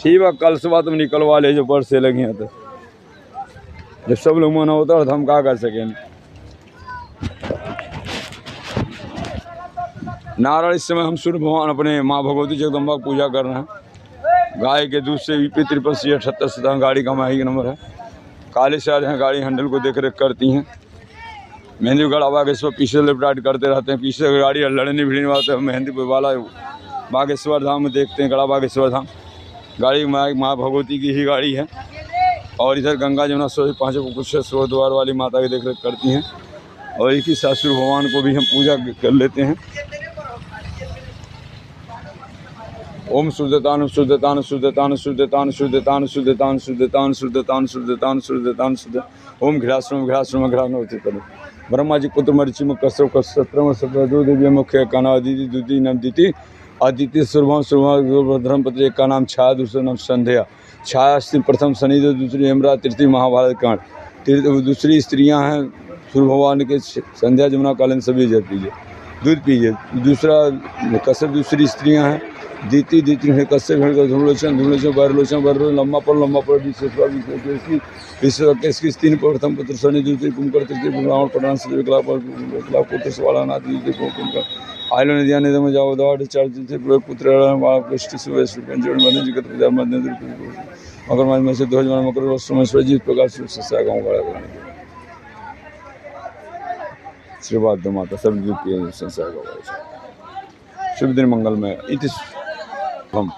ठीक है, कल सुबह तुम निकलवा ले जो बरसे लगी हैं तो जब सब लोग मना होता है तो हम क्या कर सकेंगे। नारायण इस समय हम सूर्य भगवान अपने माँ भगवती जगदम्बा की पूजा कर रहे हैं। गाय के दूध से यूपी 5378 गाड़ी का माही नंबर है। काले से आ रहे हैं, गाड़ी हैंडल को देख रेख करती हैं। मेहंदी गढ़ा बागेश्वर पीछे लेफ्ट करते रहते हैं, पीछे से गाड़ी लड़ने भिड़ने वाले हैं। मेहंदी वाला बागेश्वर धाम में देखते हैं, गढ़ा बागेश्वर धाम गाड़ी माँ भगवती की ही गाड़ी है। और इधर गंगा जमुना सो 5 कुछ सो द्वार वाली माता की देख रेख करती हैं। और एक ही शास्त्र भगवान को भी हम पूजा कर लेते हैं। ओम शुद्धतान शुद्धतान शुद्धतान शुद्धतान शुद्धतान शुद्धतान शुद्धतान शुद्धतान शुद्धतान शुद्धतान शुद्ध ओम घृताश्रम घृताश्रम घृतानोति करो ब्रह्मा जी पुत्र मरीचि कश्यप कश्यत्रम सत्रदो देवी मुख्य काना अदिति दुति नंदिति अदिति सुरभम सुरभम धर्म पत्र एक का नाम छाया, दूसरा नाम संध्या। छाया स्त्री प्रथम शनिदेव, दूसरी हेमरा, तृतीय महाभारत कांड। दूसरी स्त्रियां हैं सूर्य भगवान के संध्या जमुना कालीन सभी जल पीजिए, दूध पीजिए। दूसरा कश्यप दूसरी स्त्रियां हैं दीति कश्यप धूमलोचन धूमलोचन बरलोचन बरलो लम्बा पर विश्व इसकी 3 प्रथम पुत्र शनि, दूसरी कुंभकर, तृतीय ब्राह्मण प्रधान से विकला पुत्र सवालानाथ, कुंभकर आयलो नदिया निधम जाओ दवाड़ 4 पुत्र पुष्टि मकर मास में से ध्वज मकर जी प्रकार से गाँव गड़ा करने श्रीवाद माता सब संसार शुभ दिन मंगलमय इति हम